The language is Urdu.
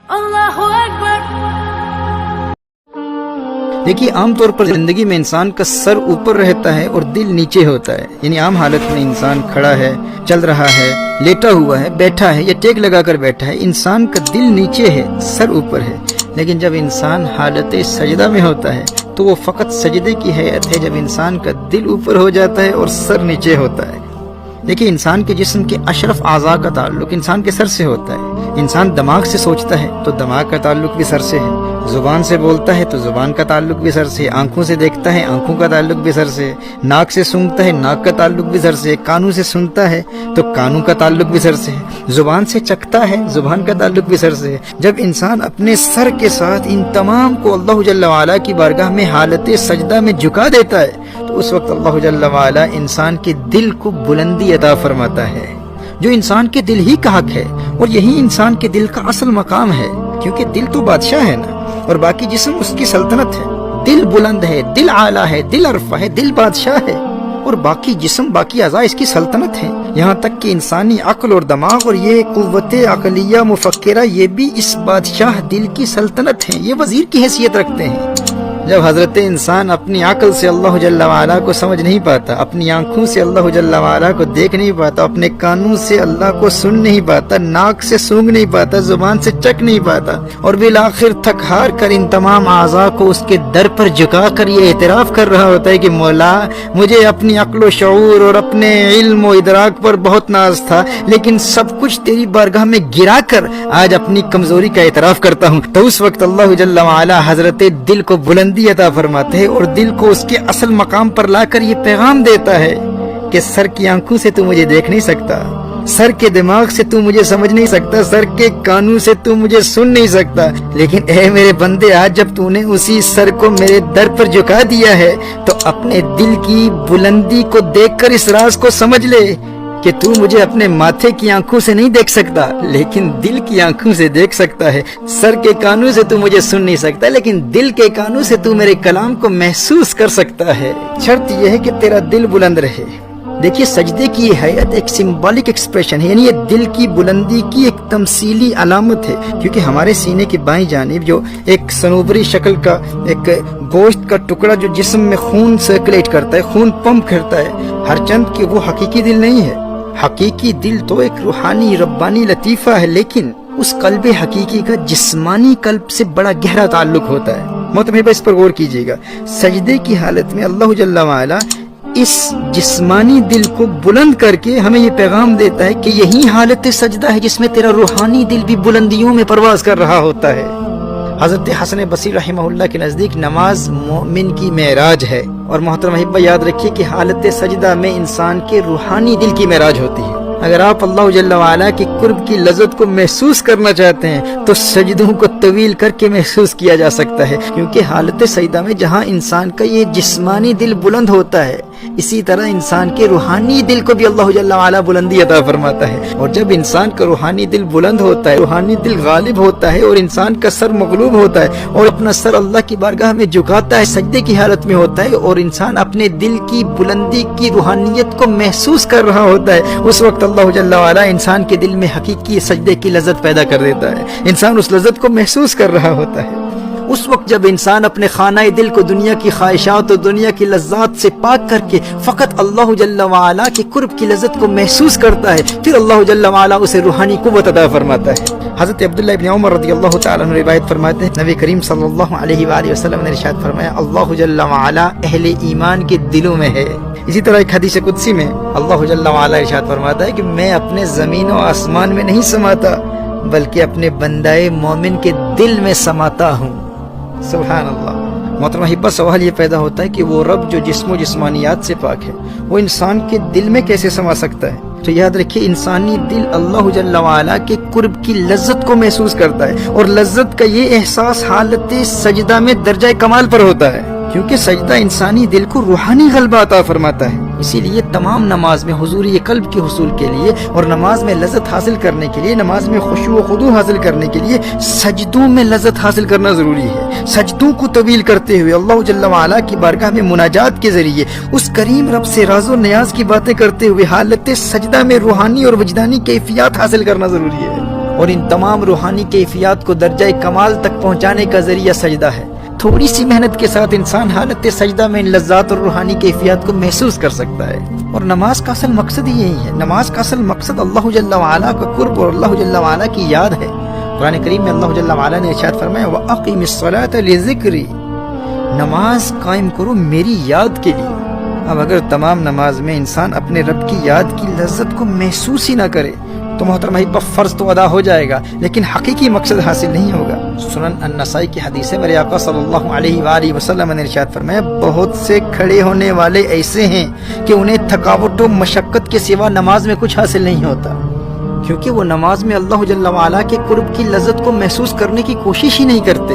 Allahu Akbar. دیکھیے عام طور پر زندگی میں انسان کا سر اوپر رہتا ہے اور دل نیچے ہوتا ہے، یعنی عام حالت میں انسان کھڑا ہے، چل رہا ہے، لیٹا ہوا ہے، بیٹھا ہے یا ٹیک لگا کر بیٹھا ہے، انسان کا دل نیچے ہے، سر اوپر ہے۔ لیکن جب انسان حالت سجدہ میں ہوتا ہے تو وہ فقط سجدے کی حیت ہے، جب انسان کا دل اوپر ہو جاتا ہے اور سر نیچے ہوتا ہے۔ دیکھیے انسان کے جسم کے اشرف اعضاء کا تعلق انسان کے سر سے ہوتا ہے۔ انسان دماغ سے سوچتا ہے تو دماغ کا تعلق بھی سر سے ہے، زبان سے بولتا ہے تو زبان کا تعلق بھی سر سے، آنکھوں سے دیکھتا ہے آنکھوں کا تعلق بھی سر سے، ناک سے سونگھتا ہے ناک کا تعلق بھی سر سے، کانوں سے سنتا ہے تو کانوں کا تعلق بھی سر سے ہے، زبان سے چکھتا ہے زبان کا تعلق بھی سر سے ہے۔ جب انسان اپنے سر کے ساتھ ان تمام کو اللہ جل وعلا کی بارگاہ میں حالت سجدہ میں جھکا دیتا ہے تو اس وقت اللہ جل وعلا انسان کے دل کو بلندی عطا فرماتا ہے، جو انسان کے دل ہی کا حق ہے، اور یہی انسان کے دل کا اصل مقام ہے، کیونکہ دل تو بادشاہ ہے نا، اور باقی جسم اس کی سلطنت ہے۔ دل بلند ہے، دل اعلیٰ ہے، دل عرفہ ہے، دل بادشاہ ہے، اور باقی جسم باقی اعضاء اس کی سلطنت ہے۔ یہاں تک کہ انسانی عقل اور دماغ اور یہ قوت عقلیہ مفکرہ یہ بھی اس بادشاہ دل کی سلطنت ہیں، یہ وزیر کی حیثیت رکھتے ہیں۔ جب حضرت انسان اپنی عقل سے اللہ جل وعلا کو سمجھ نہیں پاتا، اپنی آنکھوں سے اللہ جل وعلا کو دیکھ نہیں پاتا، اپنے کانوں سے اللہ کو سن نہیں پاتا، ناک سے سونگھ نہیں پاتا، زبان سے چکھ نہیں پاتا، اور بالآخر تھک ہار کر ان تمام اعضاء کو اس کے در پر جھکا کر یہ اعتراف کر رہا ہوتا ہے کہ مولا مجھے اپنی عقل و شعور اور اپنے علم و ادراک پر بہت ناز تھا، لیکن سب کچھ تیری بارگاہ میں گرا کر آج اپنی کمزوری کا اعتراف کرتا ہوں، تو اس وقت اللہ جل وعلا حضرت دل کو بلندی عطا فرماتے ہیں اور دل کو اس کے اصل مقام پر لا کر یہ پیغام دیتا ہے کہ سر کی آنکھوں سے تو مجھے دیکھ نہیں سکتا، سر کے دماغ سے تو مجھے سمجھ نہیں سکتا، سر کے کانوں سے تو مجھے سن نہیں سکتا، لیکن اے میرے بندے آج جب تو نے اسی سر کو میرے در پر جھکا دیا ہے تو اپنے دل کی بلندی کو دیکھ کر اس راز کو سمجھ لے کہ تو مجھے اپنے ماتھے کی آنکھوں سے نہیں دیکھ سکتا لیکن دل کی آنکھوں سے دیکھ سکتا ہے، سر کے کانوں سے تو مجھے سن نہیں سکتا لیکن دل کے کانوں سے تو میرے کلام کو محسوس کر سکتا ہے، شرط یہ ہے کہ تیرا دل بلند رہے۔ دیکھیے سجدے کی یہ حیت ایک سمبولک ایکسپریشن ہے، یعنی یہ دل کی بلندی کی ایک تمثیلی علامت ہے، کیونکہ ہمارے سینے کی بائیں جانب جو ایک صنوبری شکل کا ایک گوشت کا ٹکڑا جو جسم میں خون سرکولیٹ کرتا ہے، خون پمپ کرتا ہے، ہر چند کہ وہ حقیقی دل نہیں ہے۔ حقیقی دل تو ایک روحانی ربانی لطیفہ ہے، لیکن اس قلب حقیقی کا جسمانی قلب سے بڑا گہرا تعلق ہوتا ہے۔ محترم اس پر غور کیجیے گا، سجدے کی حالت میں اللہ جل وعلا اس جسمانی دل کو بلند کر کے ہمیں یہ پیغام دیتا ہے کہ یہی حالت سجدہ ہے جس میں تیرا روحانی دل بھی بلندیوں میں پرواز کر رہا ہوتا ہے۔ حضرت حسن بصری رحمہ اللہ کے نزدیک نماز مومن کی معراج ہے، اور محترم احبہ یاد رکھیے کہ حالت سجدہ میں انسان کے روحانی دل کی معراج ہوتی ہے۔ اگر آپ اللہ جل وعلا کی قرب کی لذت کو محسوس کرنا چاہتے ہیں تو سجدوں کو طویل کر کے محسوس کیا جا سکتا ہے، کیونکہ حالت سجدہ میں جہاں انسان کا یہ جسمانی دل بلند ہوتا ہے، اسی طرح انسان کے روحانی دل کو بھی اللہ جل وعلا بلندی عطا فرماتا ہے، اور جب انسان کا روحانی دل بلند ہوتا ہے، روحانی دل غالب ہوتا ہے اور انسان کا سر مغلوب ہوتا ہے اور اپنا سر اللہ کی بارگاہ میں جھکاتا ہے، سجدے کی حالت میں ہوتا ہے اور انسان اپنے دل کی بلندی کی روحانیت کو محسوس کر رہا ہوتا ہے، اس وقت اللہ جل وعلا انسان کے دل میں حقیقی سجدے کی لذت پیدا کر دیتا ہے، انسان اس لذت کو محسوس کر رہا ہوتا ہے۔ اس وقت جب انسان اپنے خانہ دل کو دنیا کی خواہشات اور دنیا کی لذات سے پاک کر کے فقط اللہ جل وعلا کے قرب کی لذت کو محسوس کرتا ہے، پھر اللہ جل وعلا اسے روحانی قوت عطا فرماتا ہے۔ حضرت عبداللہ ابن عمر رضی اللہ تعالیٰ عنہ روایت فرماتے ہیں، نبی کریم صلی اللہ علیہ وآلہ وسلم نے ارشاد فرمایا، اللہ جل وعلا اہل ایمان کے دلوں میں ہے۔ اسی طرح ایک حدیث قدسی میں اللہ جل وعلا ارشاد فرماتا ہے کہ میں اپنے زمین و آسمان میں نہیں سماتا بلکہ اپنے بندائے مومن کے دل میں سماتا ہوں۔ سبحان اللہ۔ محترم احبہ سوال یہ پیدا ہوتا ہے کہ وہ رب جو جسم و جسمانیات سے پاک ہے وہ انسان کے دل میں کیسے سما سکتا ہے؟ تو یاد رکھیے انسانی دل اللہ جل وعلا کے قرب کی لذت کو محسوس کرتا ہے، اور لذت کا یہ احساس حالت سجدہ میں درجہ کمال پر ہوتا ہے، کیونکہ سجدہ انسانی دل کو روحانی غلبہ عطا فرماتا ہے۔ اسی لیے تمام نماز میں حضوری قلب کے حصول کے لیے اور نماز میں لذت حاصل کرنے کے لیے، نماز میں خشوع و خضوع حاصل کرنے کے لیے سجدوں میں لذت حاصل کرنا ضروری ہے۔ سجدوں کو طویل کرتے ہوئے اللہ جل وعلا کی بارگاہ میں مناجات کے ذریعے اس کریم رب سے راز و نیاز کی باتیں کرتے ہوئے حالت سجدہ میں روحانی اور وجدانی کیفیات حاصل کرنا ضروری ہے۔ اور ان تمام روحانی کیفیات کو درجہ کمال تک پہنچانے کا ذریعہ سجدہ ہے۔ تھوڑی سی محنت کے ساتھ انسان حالت سجدہ میں ان لذات اور روحانی کیفیات کو محسوس کر سکتا ہے۔ اور نماز کا اصل مقصد ہی یہی ہے۔ نماز کا اصل مقصد اللہ جل وعلا کا قرب اور اللہ جل وعلا کی یاد ہے۔ قرآن کریم میں اللہ جل وعلا نے ارشاد فرمایا وَأَقِمِ الصَّلَاةَ لِذِكْرِي، نماز قائم کرو میری یاد کے لیے۔ اب اگر تمام نماز میں انسان اپنے رب کی یاد کی لذت کو محسوس ہی نہ کرے تو محترم احباب فرض تو ادا ہو جائے گا لیکن حقیقی مقصد حاصل نہیں ہوگا۔ سنن النسائی کی حدیث ہے، میرے آقا صلی اللہ علیہ وآلہ وسلم نے ارشاد فرمایا بہت سے کھڑے ہونے والے ایسے ہیں کہ انہیں تھکاوٹ و مشقت کے سوا نماز میں کچھ حاصل نہیں ہوتا، کیونکہ وہ نماز میں اللہ جل وعلا کے قرب کی لذت کو محسوس کرنے کی کوشش ہی نہیں کرتے۔